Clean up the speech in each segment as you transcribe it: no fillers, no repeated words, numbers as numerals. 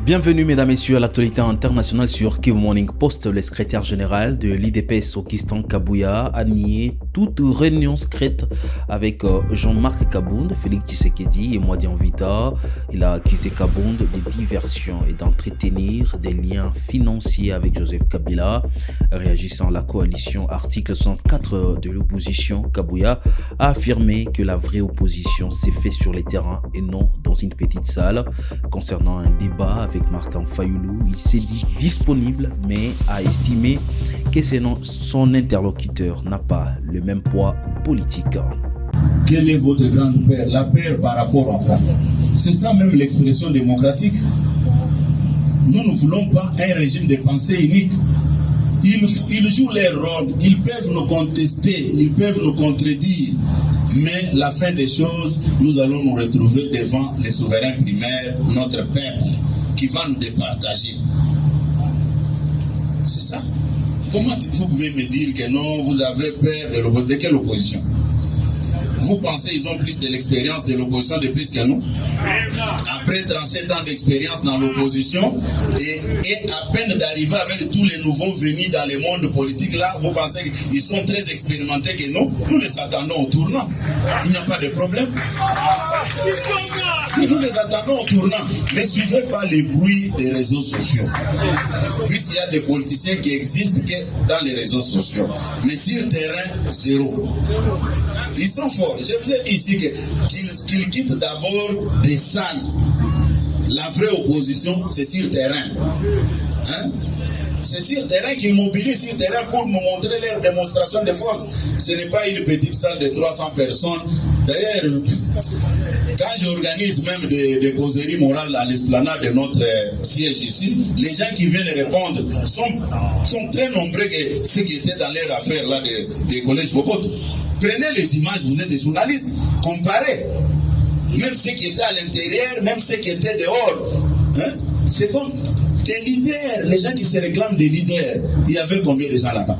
Bienvenue mesdames et messieurs à l'actualité internationale sur Kivu Morning Post. Le secrétaire général de l'IDPS Augustin Kabouya a nié toute réunion secrète avec Jean-Marc Kabound, Félix Tshisekedi et Mwadi Anvita. Il a accusé Kabound de diversion et d'entretenir des liens financiers avec Joseph Kabila. Réagissant à la coalition article 64 de l'opposition, Kabouya a affirmé que la vraie opposition s'est faite sur les terrains et non dans une petite salle. Concernant un débat avec Martin Fayoulou, il s'est dit disponible mais a estimé que son interlocuteur n'a pas le même poids politique. Quelle est votre grande peur? La peur par rapport à quoi? C'est ça même l'expression démocratique. Nous ne voulons pas un régime de pensée unique. Ils jouent leur rôle, ils peuvent nous contester, ils peuvent nous contredire. Mais la fin des choses, nous allons nous retrouver devant les souverains primaires, notre peuple, qui va nous départager. C'est ça. Comment vous pouvez me dire que non, vous avez peur de quelle opposition? Vous pensez qu'ils ont plus de l'expérience de l'opposition de plus que nous? Après 37 ans d'expérience dans l'opposition et à peine d'arriver avec tous les nouveaux venus dans le monde politique là, vous pensez qu'ils sont très expérimentés que nous? Nous les attendons au tournant. Il n'y a pas de problème. Et nous les attendons au tournant. Ne suivez pas les bruits des réseaux sociaux. Puisqu'il y a des politiciens qui existent que dans les réseaux sociaux. Mais sur terrain, zéro. Ils sont forts. Je vous ai dit ici qu'ils quittent d'abord des salles. La vraie opposition, c'est sur terrain. Hein? C'est sur terrain qu'ils mobilisent sur terrain pour nous montrer leur démonstration de force. Ce n'est pas une petite salle de 300 personnes. D'ailleurs, quand j'organise même des causeries morales à l'esplanade de notre siège ici, les gens qui viennent répondre sont très nombreux que ceux qui étaient dans leur affaire là des collèges Bobot. Prenez les images, vous êtes des journalistes, comparez. Même ceux qui étaient à l'intérieur, même ceux qui étaient dehors. Hein? C'est comme des leaders, les gens qui se réclament des leaders. Il y avait combien de gens là-bas?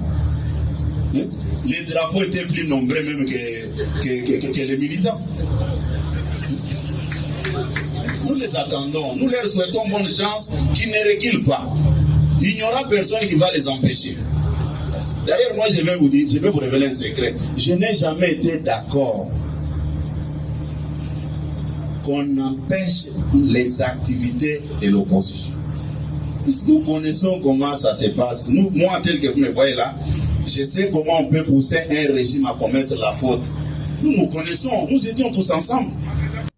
Hein? Les drapeaux étaient plus nombreux même que les militants. Nous les attendons, nous leur souhaitons bonne chance, qu'ils ne reculent pas. Il n'y aura personne qui va les empêcher. D'ailleurs, moi je vais vous dire, je vais vous révéler un secret. Je n'ai jamais été d'accord qu'on empêche les activités de l'opposition. Nous connaissons comment ça se passe. Moi, tel que vous me voyez là, je sais comment on peut pousser un régime à commettre la faute. Nous connaissons, nous étions tous ensemble.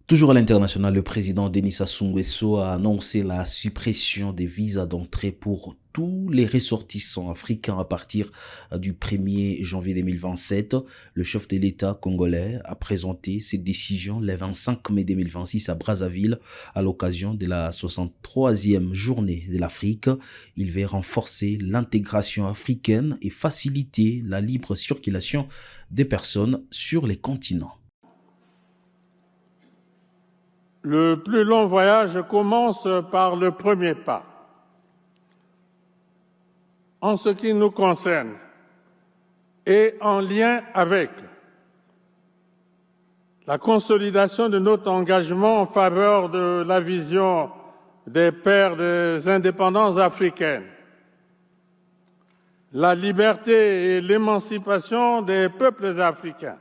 Toujours à l'international, le président Denis Sassou Nguesso a annoncé la suppression des visas d'entrée pour tous les ressortissants africains à partir du 1er janvier 2027. Le chef de l'État congolais a présenté cette décision le 25 mai 2026 à Brazzaville à l'occasion de la 63e journée de l'Afrique. Il veut renforcer l'intégration africaine et faciliter la libre circulation des personnes sur les continents. Le plus long voyage commence par le premier pas. En ce qui nous concerne et en lien avec la consolidation de notre engagement en faveur de la vision des pères des indépendances africaines, la liberté et l'émancipation des peuples africains,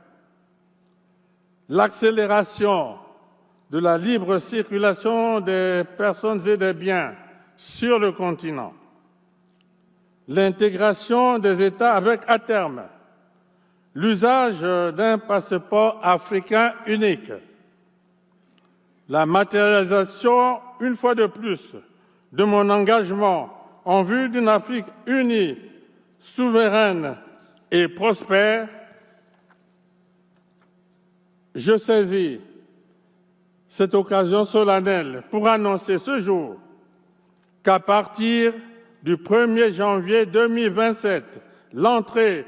l'accélération de la libre circulation des personnes et des biens sur le continent, l'intégration des États avec, à terme, l'usage d'un passeport africain unique, la matérialisation, une fois de plus, de mon engagement en vue d'une Afrique unie, souveraine et prospère. Je saisis cette occasion solennelle pour annoncer ce jour qu'à partir du 1er janvier 2027, l'entrée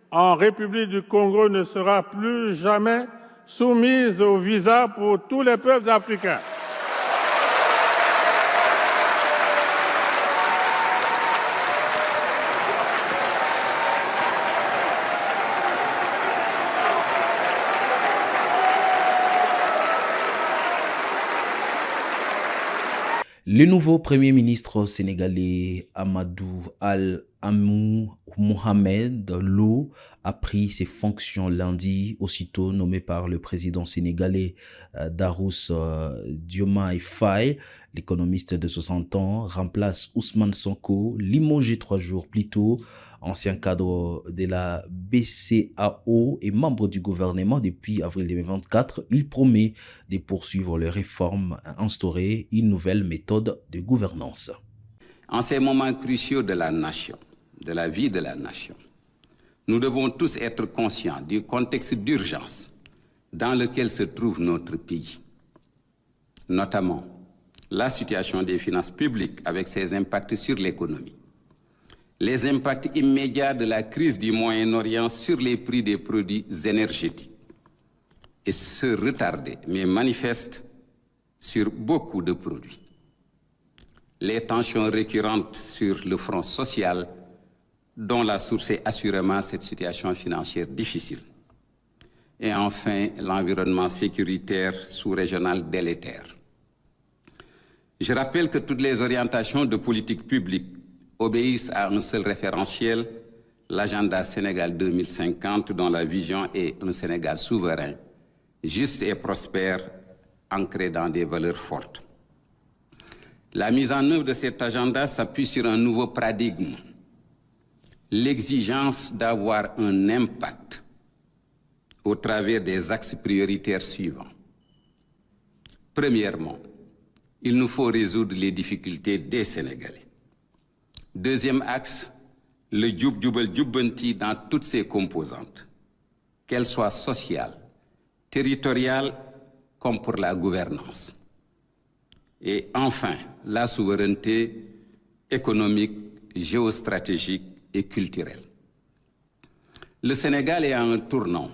en République du Congo ne sera plus jamais soumise au visa pour tous les peuples africains. Le nouveau Premier ministre sénégalais Amadou Al-Amou Mohamed Lo a pris ses fonctions lundi, aussitôt nommé par le président sénégalais Darous Diomaye Faye. L'économiste de 60 ans remplace Ousmane Sonko, limogé 3 jours plus tôt. Ancien cadre de la BCAO et membre du gouvernement depuis avril 2024, il promet de poursuivre les réformes et instaurer une nouvelle méthode de gouvernance. En ces moments cruciaux de la nation, de la vie de la nation, nous devons tous être conscients du contexte d'urgence dans lequel se trouve notre pays, notamment la situation des finances publiques avec ses impacts sur l'économie, les impacts immédiats de la crise du Moyen-Orient sur les prix des produits énergétiques et se retarder, mais manifeste sur beaucoup de produits. Les tensions récurrentes sur le front social, dont la source est assurément cette situation financière difficile. Et enfin, l'environnement sécuritaire sous-régional délétère. Je rappelle que toutes les orientations de politique publique obéissent à un seul référentiel, l'agenda Sénégal 2050, dont la vision est un Sénégal souverain, juste et prospère, ancré dans des valeurs fortes. La mise en œuvre de cet agenda s'appuie sur un nouveau paradigme, l'exigence d'avoir un impact au travers des axes prioritaires suivants. Premièrement, il nous faut résoudre les difficultés des Sénégalais. Deuxième axe, le Djoub Djoubel Djoubanti dans toutes ses composantes, qu'elles soient sociales, territoriales, comme pour la gouvernance. Et enfin, la souveraineté économique, géostratégique et culturelle. Le Sénégal est à un tournant.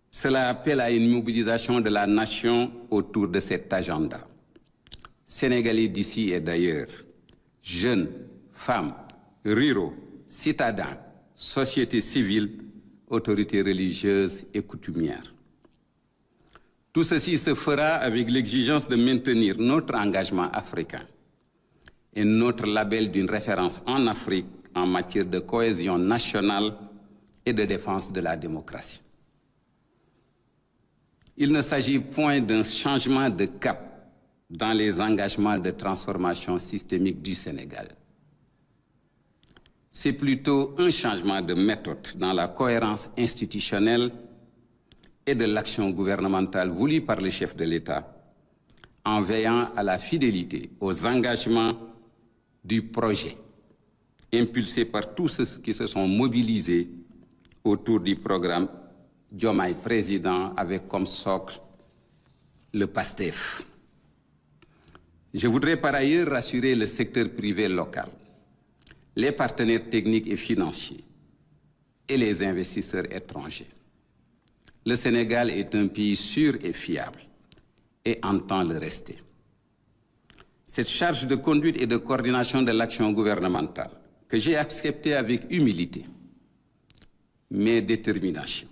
Cela appelle à une mobilisation de la nation autour de cet agenda. Sénégalais d'ici et d'ailleurs, jeunes, femmes, ruraux, citadins, société civile, autorités religieuses et coutumières. Tout ceci se fera avec l'exigence de maintenir notre engagement africain et notre label d'une référence en Afrique en matière de cohésion nationale et de défense de la démocratie. Il ne s'agit point d'un changement de cap dans les engagements de transformation systémique du Sénégal. C'est plutôt un changement de méthode dans la cohérence institutionnelle et de l'action gouvernementale voulue par le chef de l'État, en veillant à la fidélité aux engagements du projet, impulsé par tous ceux qui se sont mobilisés autour du programme Diomaye Président, avec comme socle le PASTEF. Je voudrais par ailleurs rassurer le secteur privé local, les partenaires techniques et financiers et les investisseurs étrangers. Le Sénégal est un pays sûr et fiable et entend le rester. Cette charge de conduite et de coordination de l'action gouvernementale, que j'ai acceptée avec humilité, mais détermination,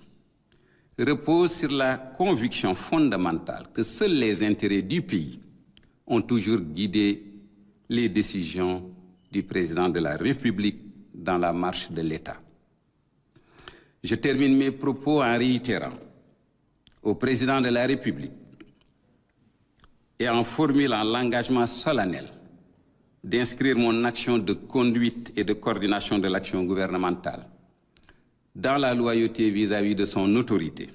repose sur la conviction fondamentale que seuls les intérêts du pays ont toujours guidé les décisions du président de la République dans la marche de l'État. Je termine mes propos en réitérant au président de la République et en formulant l'engagement solennel d'inscrire mon action de conduite et de coordination de l'action gouvernementale dans la loyauté vis-à-vis de son autorité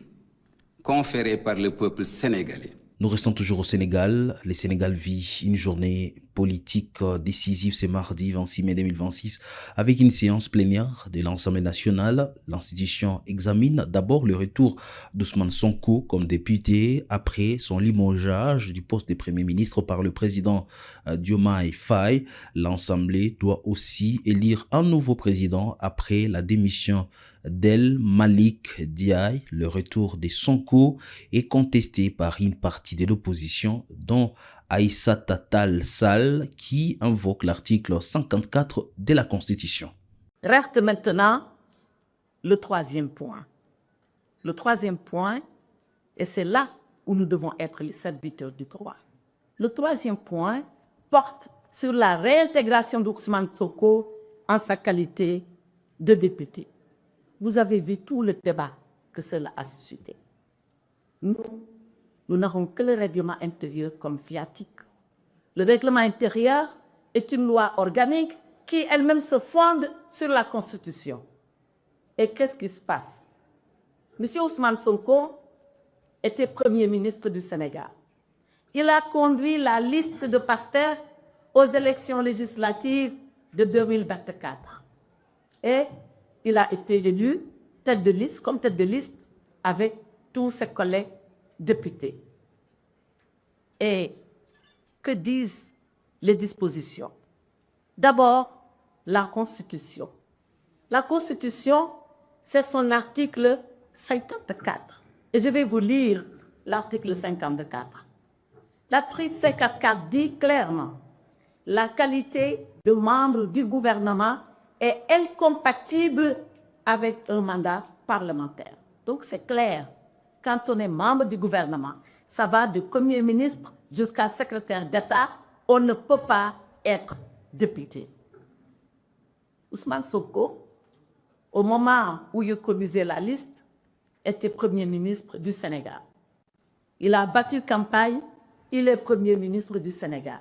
conférée par le peuple sénégalais. Nous restons toujours au Sénégal. Le Sénégal vit une journée politique décisive ce mardi 26 mai 2026 avec une séance plénière de l'Assemblée nationale. L'institution examine d'abord le retour d'Ousmane Sonko comme député après son limogeage du poste de Premier ministre par le président Diomaye Faye. L'Assemblée doit aussi élire un nouveau président après la démission d'El Malik Diaye. Le retour de Sonko est contesté par une partie de l'opposition, dont Aïssata Tall Sall, qui invoque l'article 54 de la Constitution. Reste maintenant le troisième point. Le troisième point, et c'est là où nous devons être les serviteurs du droit. Le troisième point porte sur la réintégration d'Ousmane Sonko en sa qualité de député. Vous avez vu tout le débat que cela a suscité. Nous n'avons que le règlement intérieur comme viatique. Le règlement intérieur est une loi organique qui elle-même se fonde sur la Constitution. Et qu'est-ce qui se passe? M. Ousmane Sonko était Premier ministre du Sénégal. Il a conduit la liste de Pasteur aux élections législatives de 2024. Et il a été élu tête de liste, comme tête de liste avec tous ses collègues députés. Et que disent les dispositions? D'abord, la Constitution. La Constitution, c'est son article 54. Et je vais vous lire l'article 54. L'article 54 dit clairement: la qualité de membre du gouvernement est incompatible avec un mandat parlementaire. Donc c'est clair, quand on est membre du gouvernement, ça va du Premier ministre jusqu'à secrétaire d'État, on ne peut pas être député. Ousmane Sonko, au moment où il conduisait la liste, était Premier ministre du Sénégal. Il a battu campagne, il est Premier ministre du Sénégal.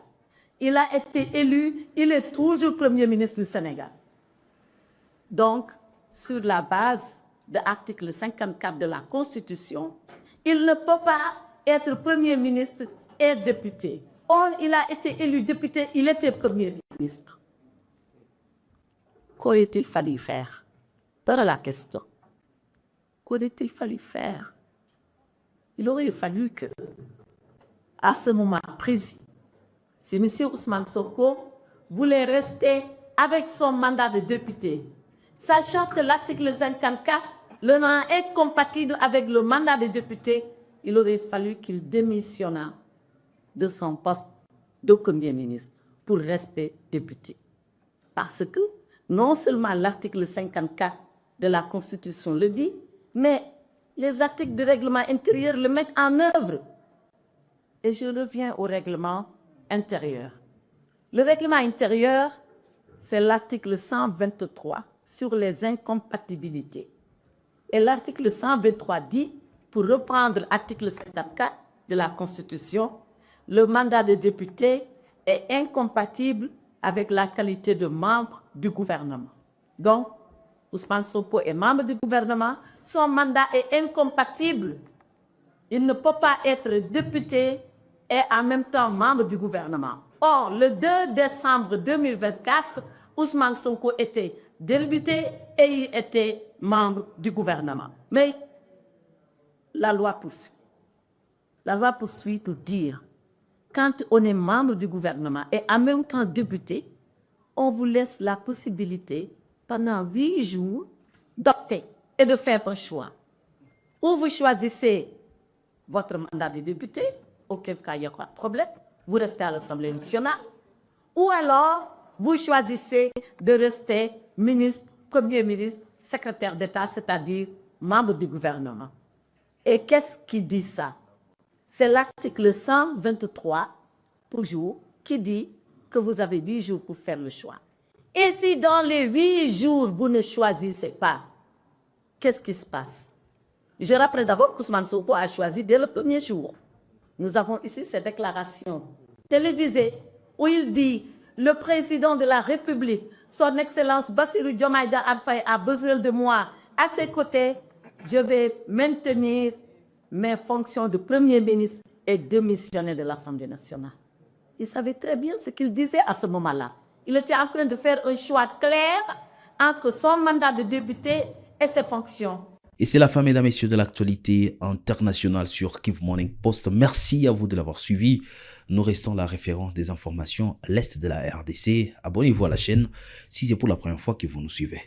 Il a été élu, il est toujours Premier ministre du Sénégal. Donc, sur la base de l'article 54 de la Constitution, il ne peut pas être Premier ministre et député. Or, il a été élu député, il était Premier ministre. Qu'aurait-il fallu faire? Voilà la question. Qu'aurait-il fallu faire? Il aurait fallu que, à ce moment précis, si M. Ousmane Sonko voulait rester avec son mandat de député, sachant que l'article 54 le rend incompatible avec le mandat de député, il aurait fallu qu'il démissionnât de son poste de Premier ministre pour rester député. Parce que non seulement l'article 54 de la Constitution le dit, mais les articles du règlement intérieur le mettent en œuvre. Et je reviens au règlement intérieur. Le règlement intérieur, c'est l'article 123 sur les incompatibilités. Et l'article 123 dit, pour reprendre l'article 54 de la Constitution, le mandat de député est incompatible avec la qualité de membre du gouvernement. Donc, Ousmane Sonko est membre du gouvernement, son mandat est incompatible. Il ne peut pas être député et en même temps membre du gouvernement. Or, le 2 décembre 2024, Ousmane Sonko était député et il était membre du gouvernement. Mais la loi poursuit. La loi poursuit pour dire, quand on est membre du gouvernement et en même temps député, on vous laisse la possibilité pendant 8 jours d'opter et de faire un choix. Ou vous choisissez votre mandat de député, auquel cas il n'y a pas de problème, vous restez à l'Assemblée nationale, ou alors vous choisissez de rester ministre, Premier ministre, secrétaire d'État, c'est-à-dire membre du gouvernement. Et qu'est-ce qui dit ça? C'est l'article 123, toujours, qui dit que vous avez 8 jours pour faire le choix. Et si dans les 8 jours, vous ne choisissez pas, qu'est-ce qui se passe? Je rappelle d'abord qu'Ousmane Sonko a choisi dès le premier jour. Nous avons ici cette déclaration télévisée où il dit « Le président de la République, son Excellence Bassirou Diomaye Diakhar Faye a besoin de moi. À ses côtés, je vais maintenir mes fonctions de Premier ministre et démissionner de l'Assemblée nationale. » Il savait très bien ce qu'il disait à ce moment-là. Il était en train de faire un choix clair entre son mandat de député et ses fonctions. Et c'est la fin, mesdames et messieurs, de l'actualité internationale sur Kivu Morning Post. Merci à vous de l'avoir suivi. Nous restons la référence des informations à l'est de la RDC. Abonnez-vous à la chaîne si c'est pour la première fois que vous nous suivez.